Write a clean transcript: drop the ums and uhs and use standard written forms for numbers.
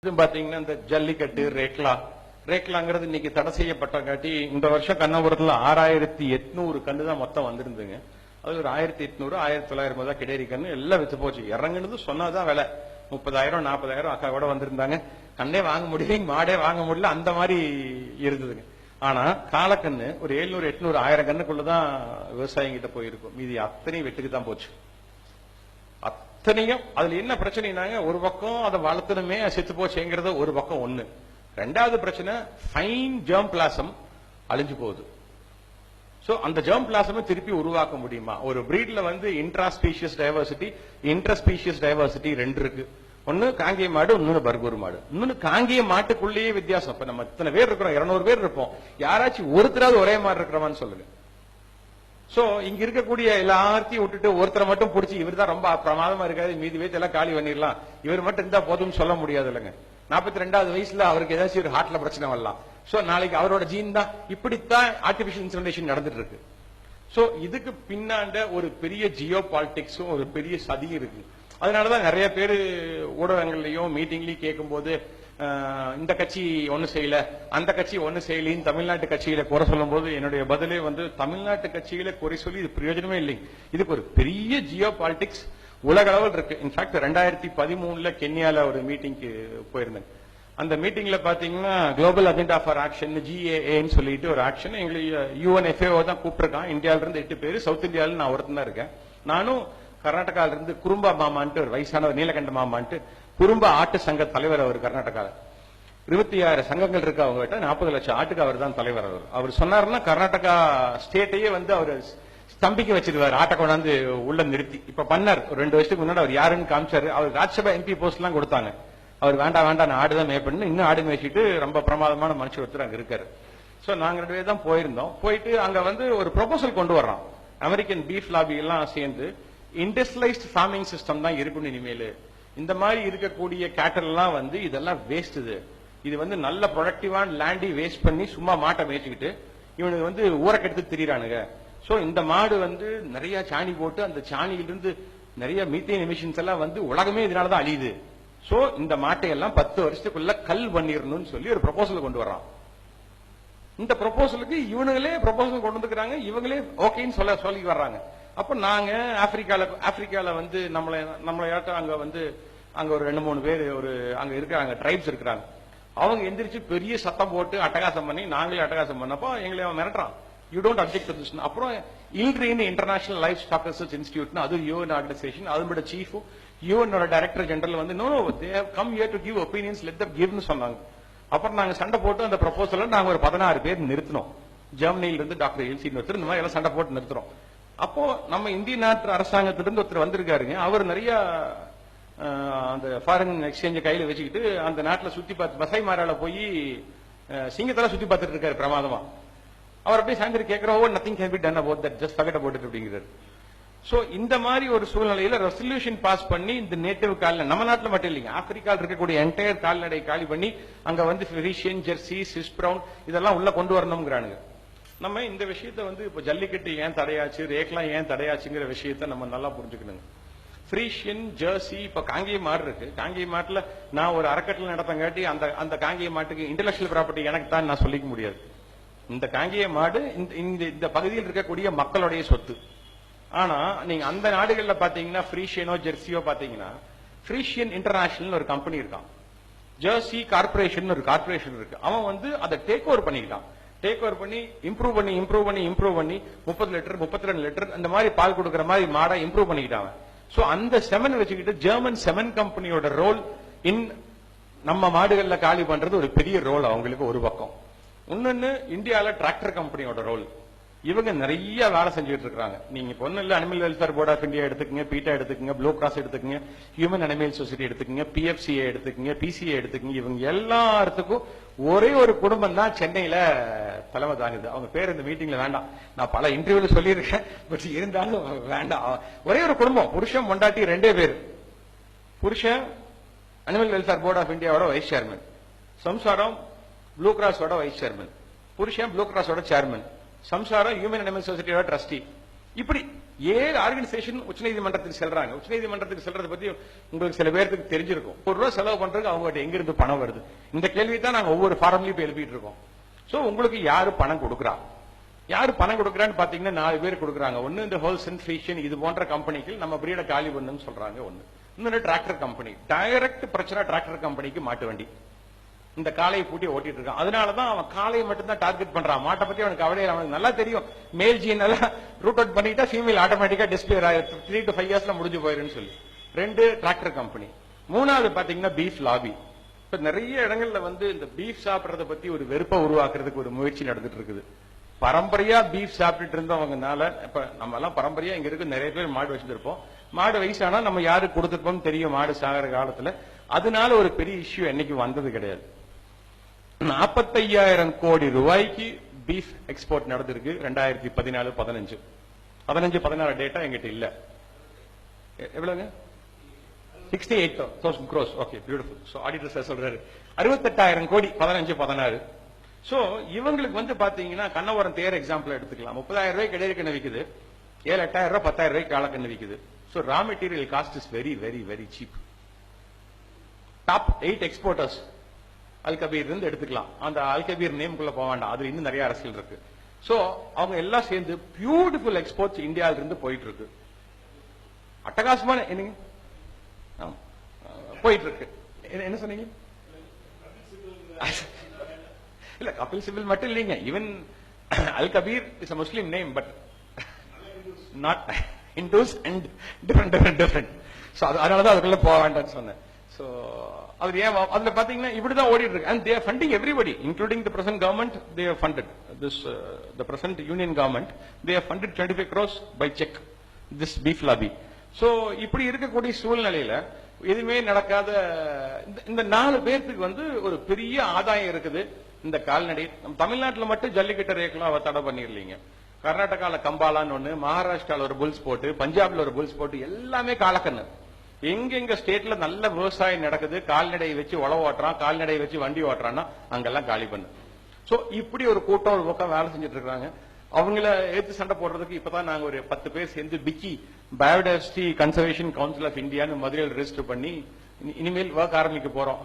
பாத்தீங்கன்னா இந்த ஜல்லிக்கட்டு ரேக்லாங்கிறது இன்னைக்கு தடை செய்யப்பட்டங்காட்டி இந்த வருஷம் கண்ணபுரத்துல 6800 கண்ணு தான் மொத்தம் வந்திருந்துங்க. அது ஒரு 1800 1900 தான் கிடேரி கண்ணு எல்லாம் வித்து போச்சு. இறங்குனது சொன்னாதான் விலை 30,000 40,000 அக்கா கூட வந்திருந்தாங்க. கண்ணே வாங்க முடியல, மாடே வாங்க முடியல, அந்த மாதிரி இருந்ததுங்க. ஆனா காலக்கண்ணு ஒரு 700 800 1000 கண்ணுக்குள்ளதான் விவசாயிகிட்ட போயிருக்கும். மீதி அத்தனை வெட்டுக்கு தான் போச்சு. அத்தனையும் அதுல என்ன பிரச்சனைனாங்க, ஒரு பக்கம் அதை வளர்த்தணுமே செத்து போச்சுங்கிறது ஒரு பக்கம் ஒண்ணு. ரெண்டாவது பிரச்சனை ஃபைன் ஜெர்ம் பிளாசம் அழிஞ்சு போகுது. சோ அந்த ஜெர்ம் பிளாசம் திருப்பி உருவாக்க முடியுமா? ஒரு பிரீட்ல வந்து இன்ட்ராஸ்பீஷியஸ் டைவர்சிட்டி இன்டர்ஸ்பீஷியஸ் டைவர்சிட்டி ரெண்டு இருக்கு. ஒன்னு காங்கேய மாடு, இன்னொன்னு பர்கூர் மாடு. இன்னொன்னு காங்கேய மாட்டுக்குள்ளேயே வித்தியாசம். இப்ப நம்ம இத்தனை பேர் இருக்கிறோம், 200 பேர் இருப்போம், யாராச்சும் ஒருத்தராவது ஒரே மாதிரி இருக்கிறவான்னு சொல்லுங்க. சோ இங்க இருக்கக்கூடிய எல்லாத்தையும் விட்டுட்டு ஒருத்தரை மட்டும் பிடிச்சி இவர் தான் ரொம்ப பிரமாதமா இருக்காது, மீதி வயசு எல்லாம் காலி பண்ணிடலாம், இவர் மட்டும் இருந்தா போதும் சொல்ல முடியாது இல்லைங்க. 42வது வயசுல அவருக்கு ஏதாச்சும் ஒரு ஹார்ட்ல பிரச்சனை வரலாம். சோ நாளைக்கு அவரோட ஜீன் தான். இப்படித்தான் ஆர்டிபிஷியல் இன்செமினேஷன் நடந்துட்டு இருக்கு. சோ இதுக்கு பின்னாண்ட ஒரு பெரிய ஜியோ பாலிடிக்ஸும் ஒரு பெரிய சதி இருக்கு. அதனாலதான் நிறைய பேர் ஊடகங்கள்லயும் மீட்டிங்லயும் கேட்கும் போது இந்த கட்சி ஒண்ணு செய்யல, அந்த கட்சி ஒண்ணு செய்யலின்னு தமிழ்நாட்டு கட்சியில குறை சொல்லும் போது என்னுடைய பதிலே வந்து தமிழ்நாட்டு கட்சியில குறை சொல்லி இது பிரயோஜனமே இல்லைங்க. இதுக்கு ஒரு பெரிய ஜியோ பாலிடிக்ஸ் உலக அளவில் இருக்கு. இன்ஃபேக்ட் 2013 கென்யால ஒரு மீட்டிங்க்கு போயிருந்தேன். அந்த மீட்டிங்ல பாத்தீங்கன்னா குளோபல் அஜெண்டா ஃபார் ஆக்ஷன் GAAன்னு சொல்லிட்டு ஒரு ஆக்ஷன் எங்களுக்கு UNFAO தான் கூப்பிட்டுருக்கான். இந்தியாவில இருந்து 8 பேர், சவுத் இந்தியாவில நான் ஒருத்தன் தான் இருக்கேன். நானும் கர்நாடகால இருந்து குறும்பா மாமான்ட்டு ஒரு வயசானவர், நீலகண்ட மாமான்ட்டு குறும்பா ஆட்டு சங்க தலைவர். அவர் கர்நாடகால 26 சங்கங்கள் இருக்கு அவங்க கிட்ட, 40 லட்சம் ஆட்டுக்கு அவர் தான் தலைவர். அவர் சொன்னாருன்னா கர்நாடகா ஸ்டேட்டையே வந்து அவர் ஸ்தம்பிக்க வச்சிருவாரு, ஆட்டை கொண்டாந்து உள்ள நிறுத்தி. இப்ப பண்ணார். ஒரு 2 வருஷத்துக்கு முன்னாடி அவர் யாருன்னு காமிச்சாரு. அவர் ராஜ்யசபா MP போஸ்ட் எல்லாம் கொடுத்தாங்க. அவர் வேண்டாம் நான் ஆடுதான் மேய்ப்பண்ணு, இன்னும் ஆடு மேய்ச்சிட்டு ரொம்ப பிரமாதமான மனுஷன் ஒருத்தர் அங்க இருக்காரு. சோ நாங்க 2 பேர் தான் போயிருந்தோம். போயிட்டு அங்க வந்து ஒரு ப்ரொபோசல் கொண்டு வர்றோம். அமெரிக்கன் பீஃப் லாபி எல்லாம் சேர்ந்து இண்டஸ்ட்ரியலைஸ்ட் ஃபார்மிங் சிஸ்டம் தான் இருக்கணும் இனிமேல். இந்த மாதிரி இருக்கக்கூடிய கேட்டல் எல்லாம் வந்து இதெல்லாம் வேஸ்ட். இது வந்து நல்ல ப்ரொடக்டிவான லேண்டி வேஸ்ட் பண்ணி சும்மா மாட்டை மேய்ச்சிக்கிட்டு இவனுக்கு வந்து ஊரக்கெடுத்து திரியிறானுங்க. சோ இந்த மாடு வந்து நிறைய சாணி போட்டு அந்த சாணியிலிருந்து நிறைய மீத்தேன் எமிஷன்ஸ் எல்லாம் வந்து உலகமே இதனாலதான் அழியுது. சோ இந்த மாட்டை எல்லாம் 10 வருஷத்துக்குள்ள கல் பண்ணிடணும்னு சொல்லி ஒரு ப்ரொபோசல் கொண்டு வர்றான். இந்த ப்ரொபோசலுக்கு இவனுங்களே ப்ரொபோசல் கொண்டு வந்துக்கிறாங்க, இவங்களே ஓகேன்னு சொல்லி வர்றாங்க. அப்ப நாங்க ஆப்பிரிக்கால வந்து நம்மளையாட்டம் அங்க வந்து அங்க ஒரு 2-3 பேர் ஒரு அங்க இருக்கிறாங்க, ட்ரைப்ஸ் இருக்கிறாங்க. அவங்க எந்திரிச்சு பெரிய சத்தம் போட்டு அட்டகாசம் பண்ணி நாங்களே அட்டகாசம் பண்ணப்போ எங்களை அவன் மிரட்டுறான். You don't object to this. அப்புறம் ILRI international livestock research institute, அது UN ஆர்கனைசேஷன், அதோட சீஃப் UN டைரக்டர் ஜெனரல் வந்து no they have come here to give opinions, let them கிவ்னு சொன்னாங்க. அப்புறம் நாங்க சண்டை போட்டு அந்த ப்ரொபோசலை நாங்க ஒரு 16 பேர் நிறுத்தினோம். ஜெர்மனியில இருந்து டாக்டர் எல்சின்னு ஒருத்தர், இந்த மாதிரி எல்லாம் சண்டை போட்டு நிறுத்துறோம். அப்போ நம்ம இந்திய நாட்டு அரசாங்கத்திலிருந்து ஒருத்தர் வந்திருக்காருங்க. அவர் நிறைய அந்த ஃபாரின் எக்ஸ்சேஞ்ச கையில வச்சுக்கிட்டு அந்த நாட்டில் சுத்தி பார்த்து பசை மாறால போய் சிங்கத்தெல்லாம் சுத்தி பார்த்துட்டு இருக்காரு பிரமாதமா. அவர் அப்படியே சாயந்தரம் கேட்கிறோம், nothing can be done about that, just forget about it அப்படிங்கிறார். சோ இந்த மாதிரி ஒரு சூழ்நிலையில ரெசல்யூஷன் பாஸ் பண்ணி இந்த நேட்டிவ் கால்நடை, நம்ம நாட்டில் மட்டும் இல்லைங்க, ஆப்பிரிக்காவில் இருக்கக்கூடிய என்டையர் கால்நடை காலி பண்ணி அங்க வந்து ஃப்ரீஷியன், ஜெர்சி, ஸ்விஸ் பிரவுன் இதெல்லாம் உள்ள கொண்டு வரணும்ங்கிறானுங்க. நம்ம இந்த விஷயத்த வந்து இப்ப ஜல்லிக்கட்டு ஏன் தடையாச்சு, ரேக்லாம் ஏன் தடையாச்சுங்கிற விஷயத்த நம்ம நல்லா புரிஞ்சுக்கணுங்க. ஃப்ரீஷியன், ஜெர்சி, இப்ப காங்கேய மாடு இருக்கு. காங்கேய மாட்டுல நான் ஒரு அறக்கட்டளை நடத்தங்காட்டி அந்த காங்கேய மாட்டுக்கு இன்டெலக்சுவல் ப்ராப்பர்ட்டி எனக்கு தான் நான் சொல்லிக்க முடியாது. இந்த காங்கேய மாடு இந்த பகுதியில் இருக்கக்கூடிய மக்களுடைய சொத்து. ஆனா நீங்க அந்த நாடுகள்ல பாத்தீங்கன்னா ஃப்ரீஷியனோ ஜெர்சியோ பாத்தீங்கன்னா ஃப்ரீஷியன் இன்டர்நேஷனல் ஒரு கம்பெனி இருக்கான், ஜெர்சி கார்பரேஷன் ஒரு கார்பரேஷன் இருக்கு. அவன் வந்து அதை டேக் ஓவர் பண்ணிக்கிட்டான். டேக் ஓவர் பண்ணி இம்ப்ரூவ் பண்ணி 30 லிட்டர் 32 லிட்டர் அந்த மாதிரி பால் கொடுக்கிற மாதிரி மாடை இம்ப்ரூவ் பண்ணிக்கிட்டாங்க. சோ அந்த செமன் வச்சுக்கிட்டு ஜெர்மன் செமன் கம்பெனியோட ரோல் இன் நம்ம மாடுகள்ல காலி பண்றது ஒரு பெரிய ரோல் அவங்களுக்கு ஒரு பக்கம். இன்னொன்னு இந்தியால டிராக்டர் கம்பெனியோட ரோல். இவங்க நிறைய வேலை செஞ்சுட்டு இருக்காங்க. நீங்க ஒன்னும் இல்ல, animal welfare board of India எடுத்துக்கங்க, பீட்டா எடுத்துக்கங்க, ப்ளூ கிராஸ் எடுத்துக்கங்க, ஹியூமன் அனிமல் சொசைட்டி எடுத்துக்கங்க, PFCA எடுத்துக்கங்க, PCA எடுத்துக்கங்க. இவங்க எல்லாத்துக்கும் ஒரே ஒரு குடும்பம் தான் சென்னையில தலைமை தாங்குது. அவங்க பேர் இந்த மீட்டிங்ல வேண்டாம், நான் பல இன்டர்வியூல சொல்லியிருக்கேன், பட் இருந்தாலும் வேண்டாம். ஒரே ஒரு குடும்பம், புருஷன் பொண்டாட்டி 2 பேர். புருஷன் அனிமல் வெல்ஃபேர் போர்ட் ஆஃப் இந்தியாவோட வைஸ் சேர்மன், சம்சாரம் ப்ளூ கிராஸோட வைஸ் சேர்மன், புருஷன் ப்ளூ கிராஸோட சேர்மன், சம்சாரம் ஹியூமன் அனிமல் சொசைட்டியோட ட்ரஸ்டி. இப்படி ஏழு ஆர்கனைசேஷன் உச்சநீதிமன்றத்துக்கு செல்றாங்க. உச்சநீதிமன்றத்துக்கு செல்றதை பத்தி உங்களுக்கு சில பேருக்கு தெரிஞ்சிருக்கும். ₹1 செலவு பண்றதுக்கு அவங்க எங்க இருந்து பணம் வருது? இந்த கேள்வி தான் நாங்க ஒவ்வொரு ஃபாரம்லயும் எழுப்பிட்டு இருக்கோம். சோ உங்களுக்கு யாரு பணம் கொடுக்குறா? யாரு பணம் கொடுக்குறான்னு பாத்தீங்கன்னா 4 பேர் கொடுக்குறாங்க. ஒன்னு இந்த ஹோல்சன் ஃபிஷன் இது போன்ற கம்பெனிக்கு நம்ம பிரீட காலி பண்ணுன்னு சொல்றாங்க. ஒன்னு இன்னொரு டிராக்டர் கம்பெனி. டைரக்ட் பிரச்சனை டிராக்டர் கம்பெனிக்கு மாட்டு வண்டி. இந்த காலையை பூட்டி ஓட்டிட்டு இருக்கான். அதனாலதான் அவன் காலையை மட்டும் தான் டார்கெட் பண்றான். மாட்டை பத்தி அவனுக்கு கவலை அவனுக்கு நல்லா தெரியும். மேல் ஜீன் எல்லாம் ரூட் அவுட் பண்ணிட்டா ஃபீமேல் ஆட்டோமேட்டிக்கா டிஸ்பிளே 3 to 5 yearsல முடிஞ்சு போயிருன்னு சொல்லி 2 டிராக்டர் கம்பெனி. மூணாவது பாத்தீங்கன்னா பீஃப் லாபி. இப்ப நிறைய இடங்கள்ல இந்த பீஃப் சாப்பிடறத பத்தி ஒரு வெறுப்பை உருவாக்குறதுக்கு ஒரு முயற்சி நடந்துட்டு இருக்குது. பரம்பரையா பீஃப் சாப்பிட்டுட்டு இருந்தவங்கனால இப்ப நம்ம எல்லாம் பரம்பரையா இங்க இருக்கு நிறைய பேர் மாடு வச்சிருப்போம். மாடு வயசானா நம்ம யாருக்கு கொடுத்துருப்போம் தெரியும் மாடு சாகிற காலத்துல. அதனால ஒரு பெரிய இஷ்யூ என்னைக்கு வந்தது கிடையாது. 45,000 கோடி ரூபாய்க்கு பீஃப் எக்ஸ்போர்ட் நடந்திருக்கு 2014-15 15-16 டேட்டா எங்கிட்ட இல்ல. எவ்வளவுங்க? 68,000 crores. Okay, beautiful. So auditor sir சொல்றாரு 68,000 கோடி 15-16. சோ இவங்களுக்கு பாத்தீங்கன்னா கண்ணவரம் தேர் எக்ஸாம்பிள் எடுத்துக்கலாம். 30,000 ரூபாய்க்கு இடையில விக்குது, 7-8,000 ரூபாய் 10,000 ரூபாய்க்கு காலக்கண்ணு விக்குது. So raw material cost is very very very cheap. Top 8 exporters Al Kabeer இருந்து எடுத்துக்கலாம். அந்த அல்கபீர் நேம்குள்ள போக வேண்டாம், அதுல இன்னும் நிறைய அரசியல் இருக்கு. சோ அவங்க எல்லாம் சேர்ந்து பியூட்டிஃபுல் எக்ஸ்போர்ட்ஸ் இந்தியாவில இருந்து போயிட்டு இருக்கு. அட்டகாசமான என்னங்க போயிட்டு இருக்கு. என்ன சொன்னீங்க? இல்ல கபில் சிபில் மட்டும் இல்லைங்க. Even Al Kabir is a Muslim name but not Hindus and different. So அதனாலதான் அதுக்குள்ள போக வேண்டாம்னு சொன்னேன். சோ அது ஏன் அதுல பாத்தீங்கன்னா இப்படிதான் ஓடிட்டு இருக்கு. And they are funding everybody including the present government. They have funded this the present union government. They have funded 25 crores by check this beef lobby. So இப்படி இருக்கக்கூடிய சூழ்நிலையில எதுவுமே நடக்காத இந்த 4 பேருக்கு ஒரு பெரிய ஆதாயம் இருக்குது. இந்த கால்நடை நம்ம தமிழ்நாட்டில் மட்டும் ஜல்லிக்கட்டு ரேக்கலாம் தடை பண்ணிடலீங்க. கர்நாடகால கம்பாலான்னு ஒண்ணு, மகாராஷ்டிரால ஒரு புல்ஸ் போட்டு, பஞ்சாப்ல ஒரு புல்ஸ் போட்டு, எல்லாமே காலக்கண்ணு. எங்க ஸ்டேட்ல நல்ல விவசாயம் நடக்குது, கால்நடை வச்சு உழவு ஓட்டுறான், கால்நடை வச்சு வண்டி ஓட்டுறான்னா அங்கெல்லாம் காலி பண்ணு. சோ இப்படி ஒரு கூட்டம் ஒரு பக்கம் வேலை செஞ்சுட்டு இருக்காங்க. அவங்கள ஏத்து சண்டை போடுறதுக்கு இப்பதான் நாங்க ஒரு 10 பேர் சேர்ந்து பிக்கி பயோடைவர்சிட்டி கன்சர்வேஷன் கவுன்சில் ஆஃப் இந்தியான்னு மதுரையில் ரெஜிஸ்டர் பண்ணி இனிமேல் ஒர்க் ஆரம்பிக்க போறோம்.